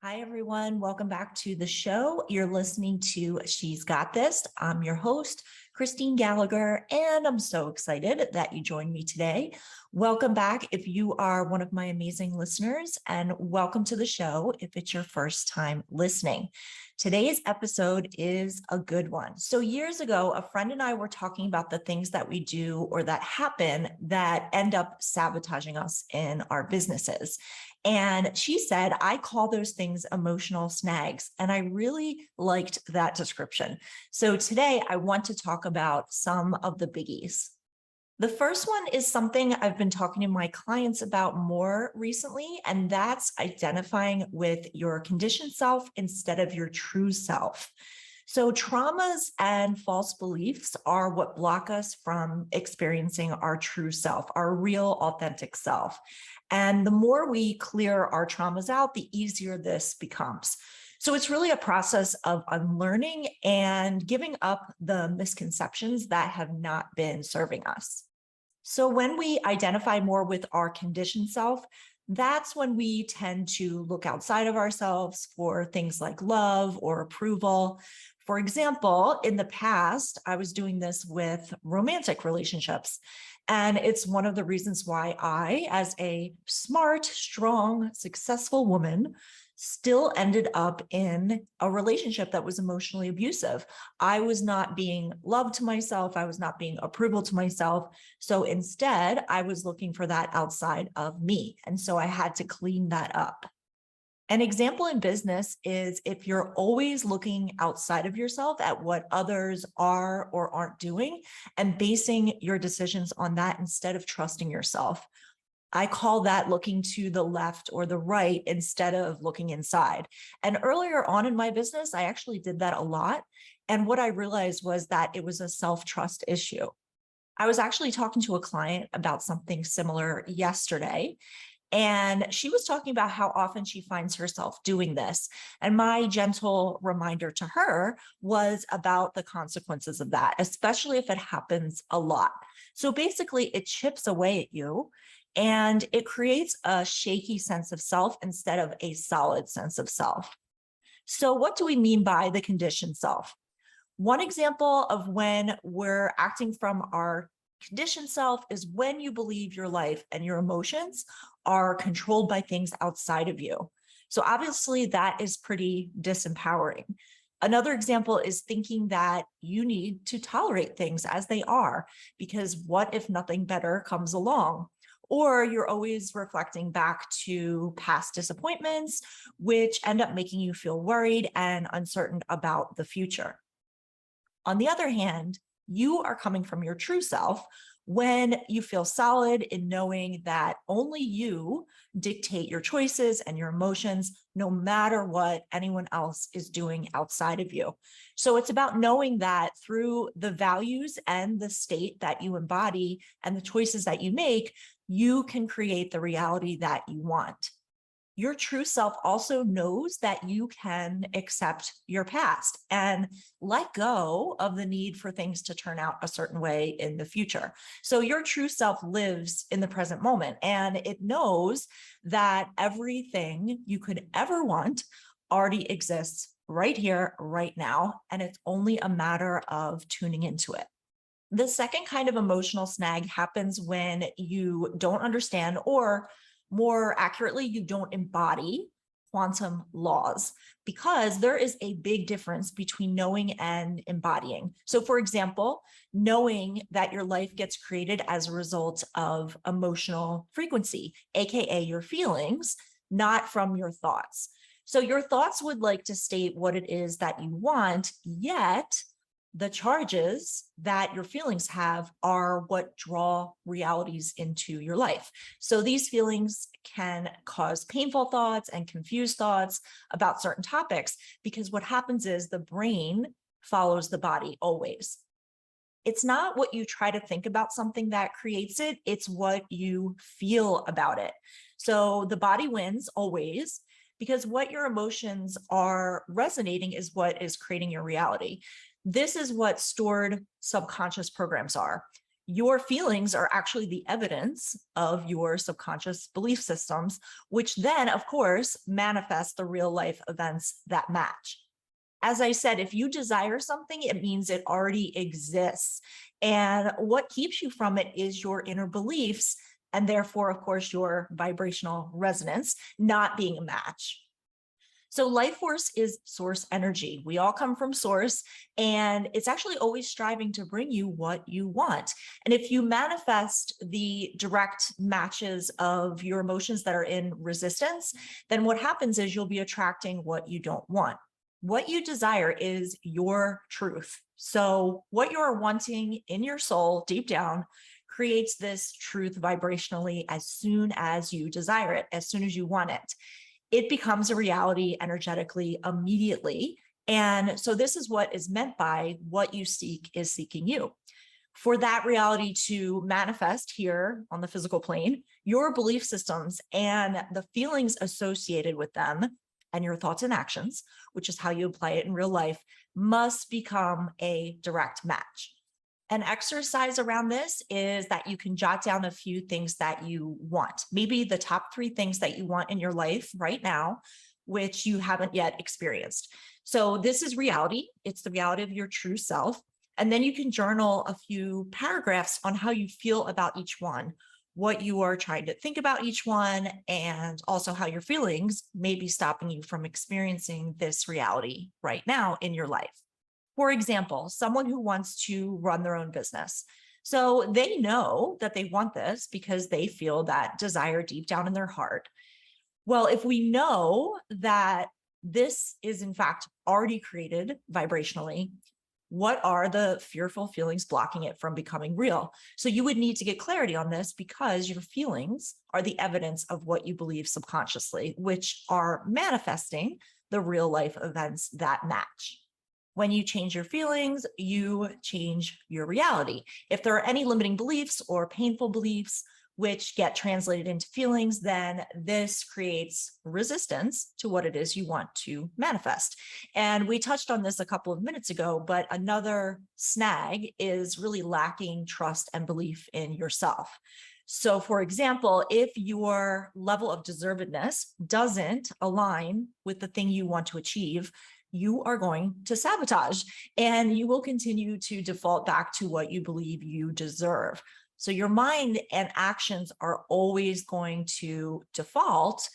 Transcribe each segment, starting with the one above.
Hi, everyone. Welcome back to the show. You're listening to She's Got This. I'm your host, Christine Gallagher, and I'm so excited that you joined me today. Welcome back if you are one of my amazing listeners, and welcome to the show if it's your first time listening. Today's episode is a good one. So years ago, a friend and I were talking about the things that we do or that happen that end up sabotaging us in our businesses. And she said, I call those things emotional snags. And I really liked that description. So today I want to talk about some of the biggies. The first one is something I've been talking to my clients about more recently, and that's identifying with your conditioned self instead of your true self. So traumas and false beliefs are what block us from experiencing our true self, our real authentic self. And the more we clear our traumas out, the easier this becomes. So it's really a process of unlearning and giving up the misconceptions that have not been serving us. So when we identify more with our conditioned self, that's when we tend to look outside of ourselves for things like love or approval. For example, in the past, I was doing this with romantic relationships. And it's one of the reasons why I, as a smart, strong, successful woman, still ended up in a relationship that was emotionally abusive. I was not being loved to myself. I was not being approval to myself. So instead, I was looking for that outside of me. And so I had to clean that up. An example in business is if you're always looking outside of yourself at what others are or aren't doing and basing your decisions on that instead of trusting yourself. I call that looking to the left or the right instead of looking inside. And earlier on in my business, I actually did that a lot. And what I realized was that it was a self-trust issue. I was actually talking to a client about something similar yesterday, and she was talking about how often she finds herself doing this. And my gentle reminder to her was about the consequences of that, especially if it happens a lot. So basically, it chips away at you and it creates a shaky sense of self instead of a solid sense of self. So, what do we mean by the conditioned self? One example of when we're acting from our conditioned self is when you believe your life and your emotions are controlled by things outside of you. So obviously that is pretty disempowering. Another example is thinking that you need to tolerate things as they are, because what if nothing better comes along? Or you're always reflecting back to past disappointments, which end up making you feel worried and uncertain about the future. On the other hand, you are coming from your true self when you feel solid in knowing that only you dictate your choices and your emotions, no matter what anyone else is doing outside of you. So it's about knowing that through the values and the state that you embody and the choices that you make, you can create the reality that you want. Your true self also knows that you can accept your past and let go of the need for things to turn out a certain way in the future. So your true self lives in the present moment, and it knows that everything you could ever want already exists right here, right now, and it's only a matter of tuning into it. The second kind of emotional snag happens when you don't understand, or more accurately, you don't embody quantum laws, because there is a big difference between knowing and embodying. So for example, knowing that your life gets created as a result of emotional frequency, AKA your feelings, not from your thoughts. So your thoughts would like to state what it is that you want, yet the charges that your feelings have are what draw realities into your life. So these feelings can cause painful thoughts and confused thoughts about certain topics, because what happens is the brain follows the body always. It's not what you try to think about something that creates it, it's what you feel about it. So the body wins always, because what your emotions are resonating is what is creating your reality. This is what stored subconscious programs are. Your feelings are actually the evidence of your subconscious belief systems, which then, of course, manifest the real life events that match. As I said, if you desire something, it means it already exists. And what keeps you from it is your inner beliefs, and therefore, of course, your vibrational resonance not being a match. So life force is source energy. We all come from source, and it's actually always striving to bring you what you want. And if you manifest the direct matches of your emotions that are in resistance, then what happens is you'll be attracting what you don't want. What you desire is your truth. So what you're wanting in your soul deep down creates this truth vibrationally as soon as you desire it, as soon as you want it. It becomes a reality energetically immediately. And so this is what is meant by what you seek is seeking you. For that reality to manifest here on the physical plane, your belief systems and the feelings associated with them and your thoughts and actions, which is how you apply it in real life, must become a direct match. An exercise around this is that you can jot down a few things that you want, maybe the top 3 things that you want in your life right now, which you haven't yet experienced. So this is reality. It's the reality of your true self. And then you can journal a few paragraphs on how you feel about each one, what you are trying to think about each one, and also how your feelings may be stopping you from experiencing this reality right now in your life. For example, someone who wants to run their own business. So they know that they want this because they feel that desire deep down in their heart. Well, if we know that this is in fact already created vibrationally, what are the fearful feelings blocking it from becoming real? So you would need to get clarity on this because your feelings are the evidence of what you believe subconsciously, which are manifesting the real life events that match. When you change your feelings, you change your reality. If there are any limiting beliefs or painful beliefs which get translated into feelings, then this creates resistance to what it is you want to manifest. And we touched on this a couple of minutes ago, but another snag is really lacking trust and belief in yourself. So for example, if your level of deservedness doesn't align with the thing you want to achieve, you are going to sabotage and you will continue to default back to what you believe you deserve. So your mind and actions are always going to default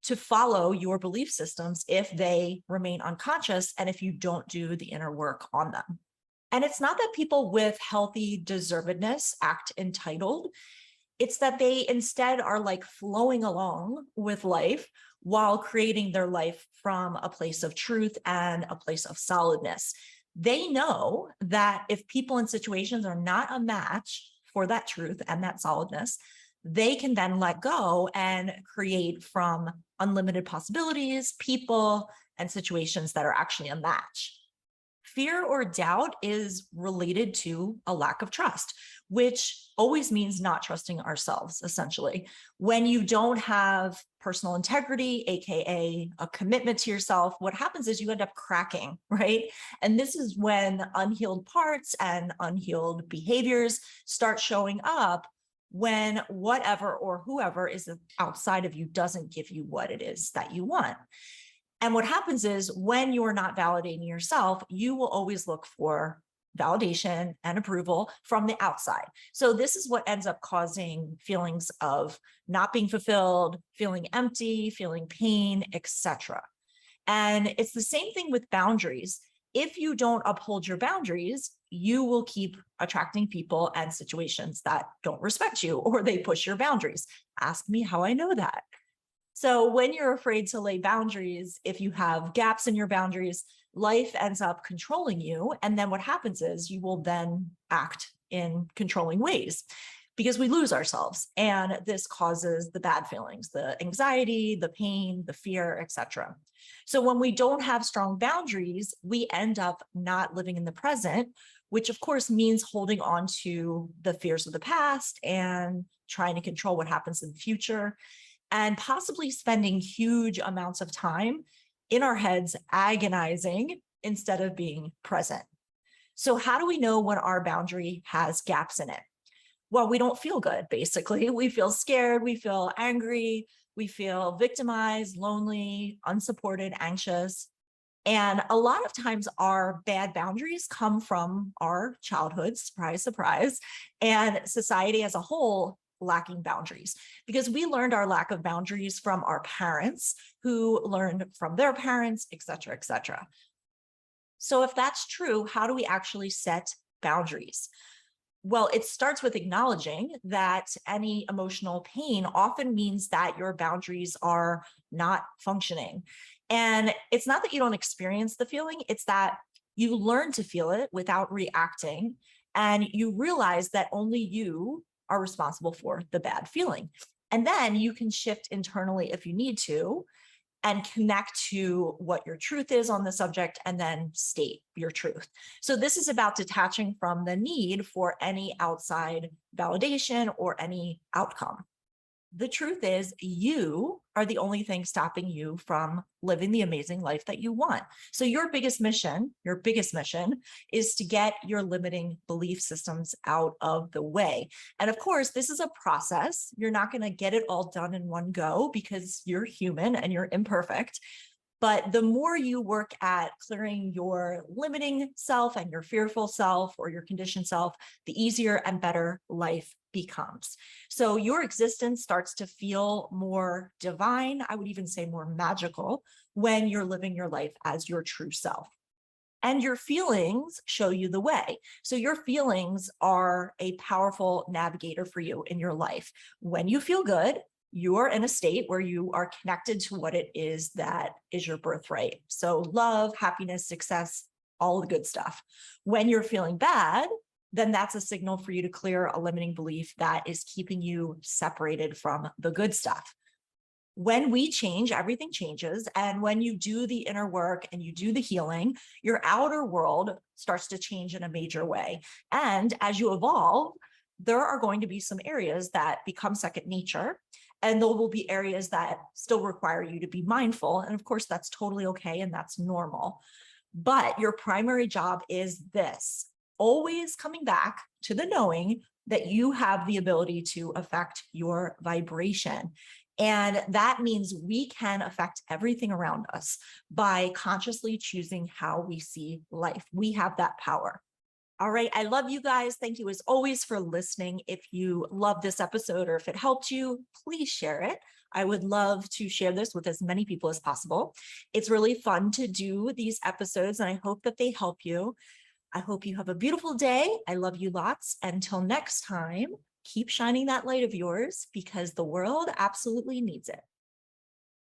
to follow your belief systems if they remain unconscious and if you don't do the inner work on them. And it's not that people with healthy deservedness act entitled. It's that they instead are like flowing along with life while creating their life from a place of truth and a place of solidness. They know that if people and situations are not a match for that truth and that solidness, they can then let go and create from unlimited possibilities, people, and situations that are actually a match. Fear or doubt is related to a lack of trust, which always means not trusting ourselves, essentially. When you don't have personal integrity, AKA a commitment to yourself, what happens is you end up cracking, right? And this is when unhealed parts and unhealed behaviors start showing up when whatever or whoever is outside of you doesn't give you what it is that you want. And what happens is when you're not validating yourself, you will always look for validation and approval from the outside. So this is what ends up causing feelings of not being fulfilled, feeling empty, feeling pain, etc. And it's the same thing with boundaries. If you don't uphold your boundaries, you will keep attracting people and situations that don't respect you or they push your boundaries. Ask me how I know that. So when you're afraid to lay boundaries, if you have gaps in your boundaries, life ends up controlling you. And then what happens is you will then act in controlling ways because we lose ourselves. And this causes the bad feelings, the anxiety, the pain, the fear, etc. So when we don't have strong boundaries, we end up not living in the present, which of course means holding on to the fears of the past and trying to control what happens in the future, and possibly spending huge amounts of time in our heads agonizing instead of being present. So how do we know when our boundary has gaps in it? Well, we don't feel good, basically. We feel scared, we feel angry, we feel victimized, lonely, unsupported, anxious. And a lot of times our bad boundaries come from our childhood, surprise, surprise, and society as a whole lacking boundaries because we learned our lack of boundaries from our parents who learned from their parents, et cetera, et cetera. So if that's true, how do we actually set boundaries? Well, it starts with acknowledging that any emotional pain often means that your boundaries are not functioning. And it's not that you don't experience the feeling, it's that you learn to feel it without reacting. And you realize that only you are responsible for the bad feeling. And then you can shift internally if you need to and connect to what your truth is on the subject and then state your truth. So this is about detaching from the need for any outside validation or any outcome. The truth is you are the only thing stopping you from living the amazing life that you want. So your biggest mission is to get your limiting belief systems out of the way. And of course, this is a process. You're not going to get it all done in one go because you're human and you're imperfect. But the more you work at clearing your limiting self and your fearful self or your conditioned self, the easier and better life becomes. So your existence starts to feel more divine. I would even say more magical when you're living your life as your true self. And your feelings show you the way. So your feelings are a powerful navigator for you in your life. When you feel good, you're in a state where you are connected to what it is that is your birthright. So love, happiness, success, all the good stuff. When you're feeling bad, then that's a signal for you to clear a limiting belief that is keeping you separated from the good stuff. When we change, everything changes. And when you do the inner work and you do the healing, your outer world starts to change in a major way. And as you evolve, there are going to be some areas that become second nature. And there will be areas that still require you to be mindful. And of course, that's totally okay. And that's normal. But your primary job is this, always coming back to the knowing that you have the ability to affect your vibration. And that means we can affect everything around us by consciously choosing how we see life. We have that power. All right. I love you guys. Thank you as always for listening. If you love this episode or if it helped you, please share it. I would love to share this with as many people as possible. It's really fun to do these episodes and I hope that they help you. I hope you have a beautiful day. I love you lots. Until next time, keep shining that light of yours because the world absolutely needs it.